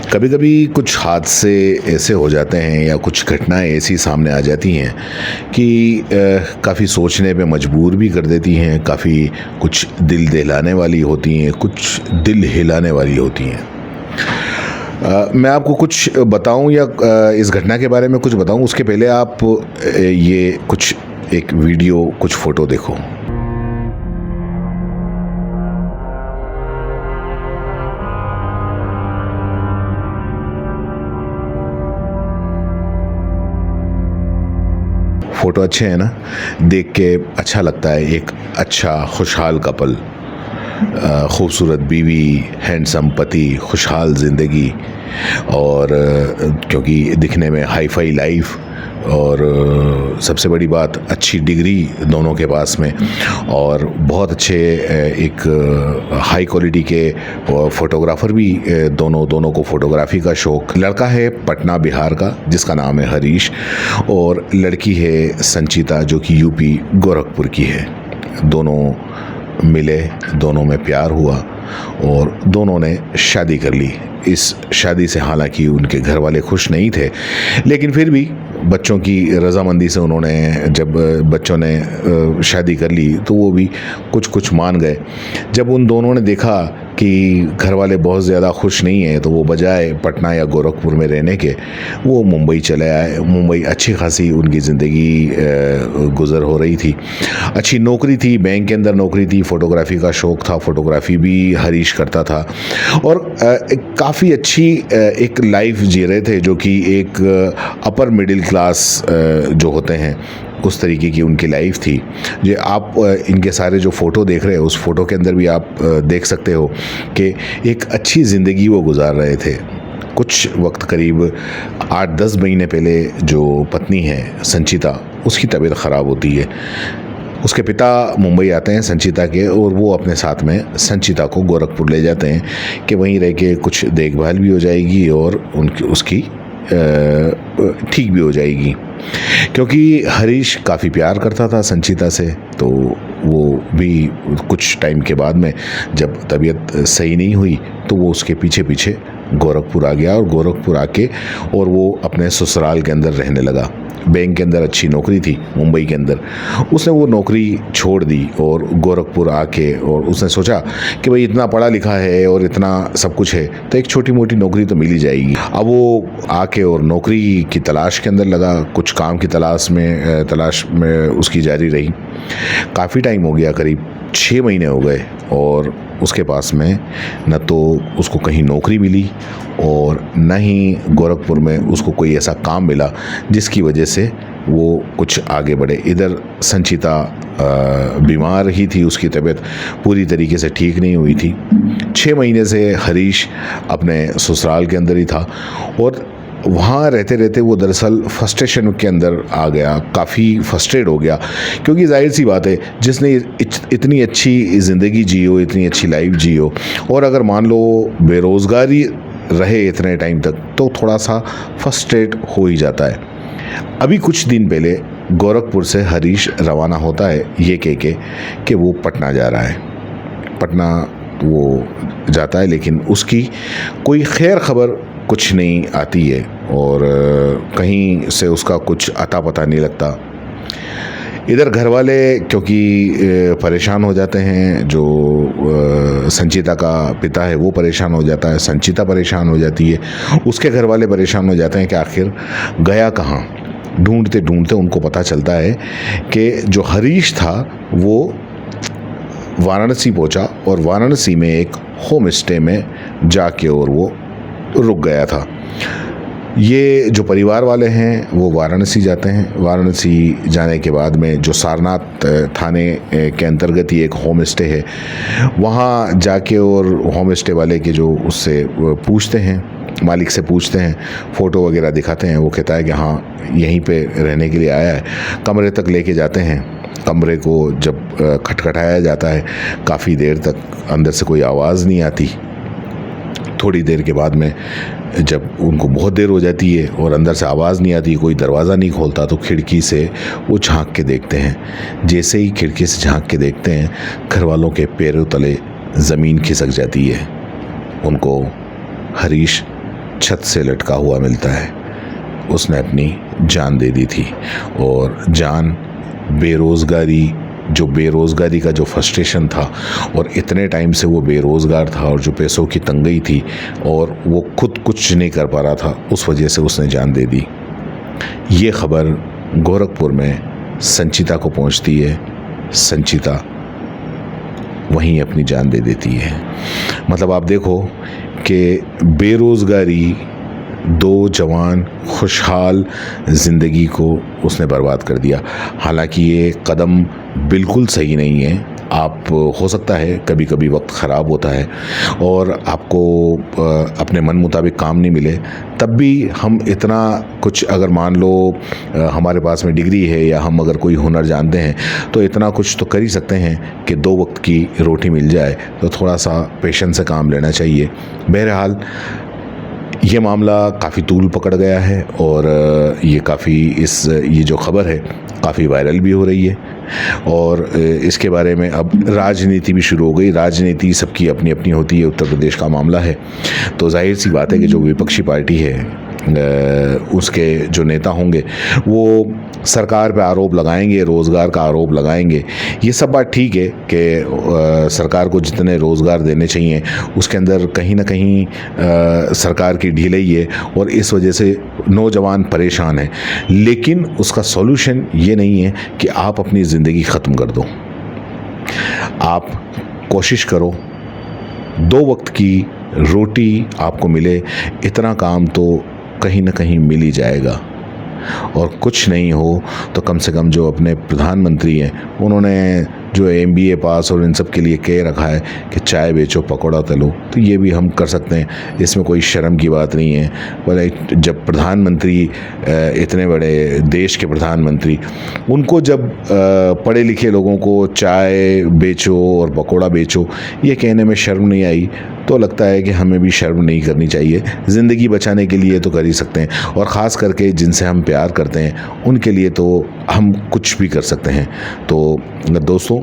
कभी कभी कुछ हादसे ऐसे हो जाते हैं या कुछ घटनाएं ऐसी सामने आ जाती हैं कि काफ़ी सोचने पे मजबूर भी कर देती हैं। काफ़ी कुछ दिल दहलाने वाली होती हैं, कुछ दिल हिलाने वाली होती हैं। मैं आपको कुछ बताऊं या इस घटना के बारे में कुछ बताऊं, उसके पहले आप ये कुछ एक वीडियो, कुछ फ़ोटो देखो। फ़ोटो अच्छे हैं ना, देख के अच्छा लगता है। एक अच्छा खुशहाल कपल, खूबसूरत बीवी, हैंडसम पति, खुशहाल ज़िंदगी और क्योंकि दिखने में हाई फाई लाइफ और सबसे बड़ी बात अच्छी डिग्री दोनों के पास में और बहुत अच्छे एक हाई क्वालिटी के फ़ोटोग्राफ़र भी दोनों को फ़ोटोग्राफ़ी का शौक़। लड़का है पटना बिहार का जिसका नाम है हरीश और लड़की है संचिता जो कि यूपी गोरखपुर की है। दोनों मिले, दोनों में प्यार हुआ और दोनों ने शादी कर ली। इस शादी से हालांकि उनके घर वाले खुश नहीं थे, लेकिन फिर भी बच्चों की रज़ामंदी से उन्होंने, जब बच्चों ने शादी कर ली तो वो भी कुछ मान गए। जब उन दोनों ने देखा कि घर वाले बहुत ज़्यादा खुश नहीं हैं तो वो बजाय पटना या गोरखपुर में रहने के वो मुंबई चले आए। मुंबई अच्छी खासी उनकी ज़िंदगी गुज़र हो रही थी। अच्छी नौकरी थी, बैंक के अंदर नौकरी थी, फ़ोटोग्राफ़ी का शौक़ था, फ़ोटोग्राफ़ी भी हरीश करता था और काफ़ी अच्छी एक लाइफ जी रहे थे जो कि एक अपर मिडिल क्लास जो होते हैं उस तरीके की उनकी लाइफ थी। जो आप इनके सारे जो फ़ोटो देख रहे हो उस फ़ोटो के अंदर भी आप देख सकते हो कि एक अच्छी ज़िंदगी वो गुजार रहे थे। कुछ वक्त करीब 8-10 महीने पहले जो पत्नी है संचिता, उसकी तबीयत ख़राब होती है। उसके पिता मुंबई आते हैं संचिता के और वो अपने साथ में संचिता को गोरखपुर ले जाते हैं कि वहीं रह के कुछ देखभाल भी हो जाएगी और उसकी ठीक भी हो जाएगी। क्योंकि हरीश काफ़ी प्यार करता था संचिता से, तो वो भी कुछ टाइम के बाद में जब तबीयत सही नहीं हुई तो वो उसके पीछे पीछे गोरखपुर आ गया और गोरखपुर आके और वो अपने ससुराल के अंदर रहने लगा। बैंक के अंदर अच्छी नौकरी थी मुंबई के अंदर, उसने वो नौकरी छोड़ दी और गोरखपुर आके और उसने सोचा कि भाई इतना पढ़ा लिखा है और इतना सब कुछ है तो एक छोटी मोटी नौकरी तो मिल ही जाएगी। अब वो आके और नौकरी की तलाश के अंदर लगा, कुछ काम की तलाश में उसकी जारी रही। काफ़ी टाइम हो गया, करीब 6 महीने हो गए और उसके पास में न तो उसको कहीं नौकरी मिली और न ही गोरखपुर में उसको कोई ऐसा काम मिला जिसकी वजह से वो कुछ आगे बढ़े। इधर संचिता बीमार ही थी, उसकी तबीयत पूरी तरीके से ठीक नहीं हुई थी। 6 महीने से हरीश अपने ससुराल के अंदर ही था और वहाँ रहते रहते वो दरअसल फ्रस्ट्रेशन के अंदर आ गया, काफ़ी फ्रस्ट्रेट हो गया। क्योंकि जाहिर सी बात है जिसने इतनी अच्छी ज़िंदगी जी हो, इतनी अच्छी लाइफ जी हो और अगर मान लो बेरोज़गारी रहे इतने टाइम तक तो थोड़ा सा फ्रस्ट्रेट हो ही जाता है। अभी कुछ दिन पहले गोरखपुर से हरीश रवाना होता है ये कह के कि वो पटना जा रहा है। पटना वो जाता है लेकिन उसकी कोई खैर खबर कुछ नहीं आती है और कहीं से उसका कुछ अता पता नहीं लगता। इधर घर वाले क्योंकि परेशान हो जाते हैं, जो संचिता का पिता है वो परेशान हो जाता है, संचिता परेशान हो जाती है, उसके घर वाले परेशान हो जाते हैं कि आखिर गया कहाँ। ढूंढते ढूंढते उनको पता चलता है कि जो हरीश था वो वाराणसी पहुंचा और वाराणसी में एक होम स्टे में जाके और वो रुक गया था। ये जो परिवार वाले हैं वो वाराणसी जाते हैं। वाराणसी जाने के बाद में जो सारनाथ थाने के अंतर्गत ही एक होम स्टे है, वहाँ जाके और होम स्टे वाले के जो उससे पूछते हैं, मालिक से पूछते हैं, फ़ोटो वगैरह दिखाते हैं। वो कहता है कि हाँ यहीं पे रहने के लिए आया है। कमरे तक लेके जाते हैं। कमरे को जब खटखटाया जाता है काफ़ी देर तक अंदर से कोई आवाज़ नहीं आती। थोड़ी देर के बाद में जब उनको बहुत देर हो जाती है और अंदर से आवाज़ नहीं आती, कोई दरवाज़ा नहीं खोलता, तो खिड़की से वो झांक के देखते हैं। जैसे ही खिड़की से झांक के देखते हैं घर वालों के पैरों तले ज़मीन खिसक जाती है। उनको हरीश छत से लटका हुआ मिलता है। उसने अपनी जान दे दी थी, और जान बेरोज़गारी का जो फ्रस्ट्रेशन था, और इतने टाइम से वो बेरोज़गार था, और जो पैसों की तंगी थी, और वो खुद कुछ नहीं कर पा रहा था, उस वजह से उसने जान दे दी। ये खबर गोरखपुर में संचिता को पहुंचती है। संचिता वहीं अपनी जान दे देती है। मतलब आप देखो कि बेरोज़गारी दो जवान खुशहाल ज़िंदगी को उसने बर्बाद कर दिया। हालांकि ये कदम बिल्कुल सही नहीं है। आप हो सकता है कभी कभी वक्त ख़राब होता है और आपको अपने मन मुताबिक काम नहीं मिले, तब भी हम इतना कुछ, अगर मान लो हमारे पास में डिग्री है या हम अगर कोई हुनर जानते हैं तो इतना कुछ तो कर ही सकते हैं कि 2 वक्त की रोटी मिल जाए। तो थोड़ा सा पेशेंस से काम लेना चाहिए। बहरहाल ये मामला काफ़ी तूल पकड़ गया है, और ये जो खबर है काफ़ी वायरल भी हो रही है, और इसके बारे में अब राजनीति भी शुरू हो गई। राजनीति सबकी अपनी अपनी होती है। उत्तर प्रदेश का मामला है तो जाहिर सी बात है कि जो विपक्षी पार्टी है उसके जो नेता होंगे वो सरकार पे आरोप लगाएंगे, रोज़गार का आरोप लगाएंगे। ये सब बात ठीक है कि सरकार को जितने रोज़गार देने चाहिए उसके अंदर कहीं ना कहीं सरकार की ढिलाई है, और इस वजह से नौजवान परेशान हैं। लेकिन उसका सॉल्यूशन ये नहीं है कि आप अपनी ज़िंदगी ख़त्म कर दो। आप कोशिश करो 2 वक्त की रोटी आपको मिले, इतना काम तो कहीं ना कहीं मिल ही जाएगा। और कुछ नहीं हो तो कम से कम जो अपने प्रधानमंत्री हैं उन्होंने जो MBA पास और इन सब के लिए कह रखा है कि चाय बेचो पकौड़ा तलो, तो ये भी हम कर सकते हैं। इसमें कोई शर्म की बात नहीं है। पर जब प्रधानमंत्री, इतने बड़े देश के प्रधानमंत्री, उनको जब पढ़े लिखे लोगों को चाय बेचो और पकौड़ा बेचो ये कहने में शर्म नहीं आई, तो लगता है कि हमें भी शर्म नहीं करनी चाहिए। ज़िंदगी बचाने के लिए तो कर ही सकते हैं, और ख़ास करके जिनसे हम प्यार करते हैं उनके लिए तो हम कुछ भी कर सकते हैं। तो दोस्तों,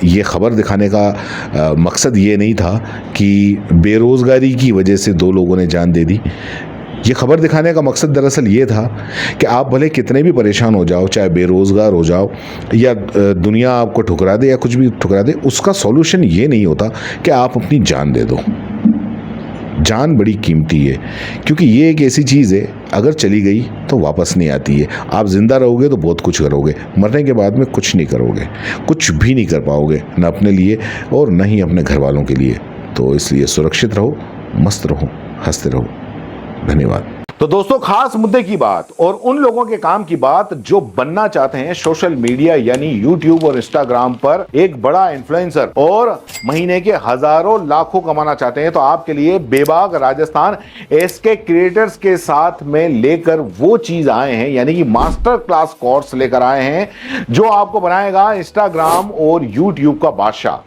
ये ख़बर दिखाने का मकसद ये नहीं था कि बेरोज़गारी की वजह से 2 लोगों ने जान दे दी। ये खबर दिखाने का मकसद दरअसल ये था कि आप भले कितने भी परेशान हो जाओ, चाहे बेरोज़गार हो जाओ या दुनिया आपको ठुकरा दे या कुछ भी ठुकरा दे, उसका सॉल्यूशन ये नहीं होता कि आप अपनी जान दे दो। जान बड़ी कीमती है, क्योंकि ये एक ऐसी चीज़ है अगर चली गई तो वापस नहीं आती है। आप ज़िंदा रहोगे तो बहुत कुछ करोगे, मरने के बाद में कुछ नहीं करोगे, कुछ भी नहीं कर पाओगे, न अपने लिए और न ही अपने घर वालों के लिए। तो इसलिए सुरक्षित रहो, मस्त रहो, हंसते रहो। धन्यवाद। तो दोस्तों, खास मुद्दे की बात और उन लोगों के काम की बात जो बनना चाहते हैं सोशल मीडिया यानी यूट्यूब और इंस्टाग्राम पर एक बड़ा इन्फ्लुएंसर और महीने के हजारों लाखों कमाना चाहते हैं, तो आपके लिए बेबाक राजस्थान SK क्रिएटर्स के साथ में लेकर वो चीज आए हैं, यानी कि मास्टर क्लास कोर्स लेकर आए हैं जो आपको बनाएगा इंस्टाग्राम और यूट्यूब का बादशाह।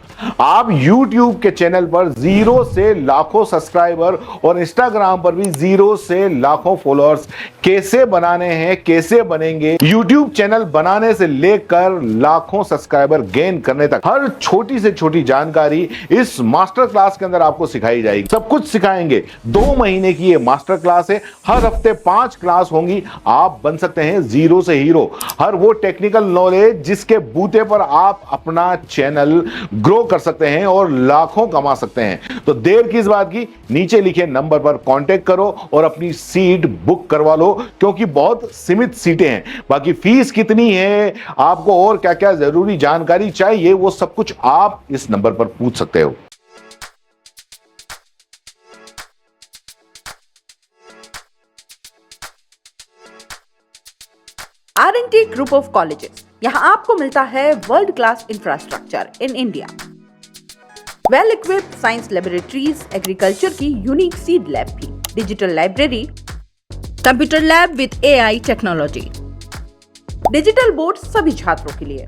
आप YouTube के चैनल पर 0 से लाखों सब्सक्राइबर और इंस्टाग्राम पर भी 0 से लाखों फॉलोअर्स कैसे बनाने हैं, कैसे बनेंगे, YouTube चैनल बनाने से लेकर लाखों सब्सक्राइबर गेन करने तक हर छोटी से छोटी जानकारी इस मास्टर क्लास के अंदर आपको सिखाई जाएगी। सब कुछ सिखाएंगे। 2 महीने की ये मास्टर क्लास है। हर हफ्ते 5 क्लास होंगी। आप बन सकते हैं 0 से हीरो। हर वो टेक्निकल नॉलेज जिसके बूते पर आप अपना चैनल ग्रो कर सकते हैं और लाखों कमा सकते हैं। तो देर किस बात की, नीचे लिखे नंबर पर कांटेक्ट करो और अपनी सीट बुक करवा लो, क्योंकि बहुत सीमित सीटें हैं। बाकी फीस कितनी है, आपको और क्या क्या जरूरी जानकारी चाहिए, वो सब कुछ आप इस नंबर पर पूछ सकते हो। R&T Group of Colleges, यहां आपको मिलता है world class infrastructure in India, well equipped science laboratories, agriculture की यूनिक सीड लैब भी, digital library, computer lab with AI technology, digital board सभी छात्रों के लिए,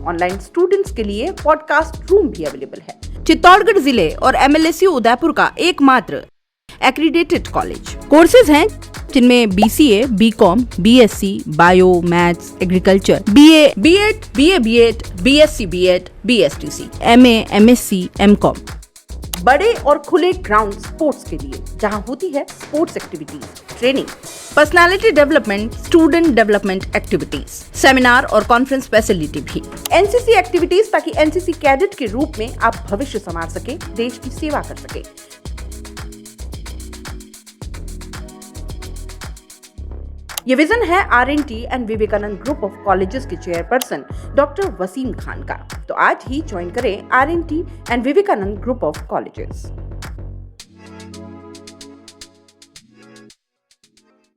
ऑनलाइन स्टूडेंट्स के लिए पॉडकास्ट रूम भी अवेलेबल है। चित्तौड़गढ़ जिले और MLSU उदयपुर का एकमात्र एक्रीडेटेड कॉलेज। कोर्सेज हैं जिनमें BCA, BCom, BSc, bio, maths, agriculture, BA, B.Ed, BA, B.Ed, BSc, B.Ed, BSTC, MA, MSc, MCom, बड़े और खुले ग्राउंड स्पोर्ट्स के लिए, जहां होती है sports activities, training, personality development, student development activities, seminar और कॉन्फ्रेंस फैसिलिटी भी। एनसीसी एक्टिविटीज, ताकि एनसीसी कैडेट के रूप में आप भविष्य संवार सके, देश की सेवा कर सके। ये विजन है RNT and Vivekananda group of colleges के चेयरपर्सन डॉक्टर वसीम खान का। तो आज ही ज्वाइन करें RNT and Vivekananda group of colleges.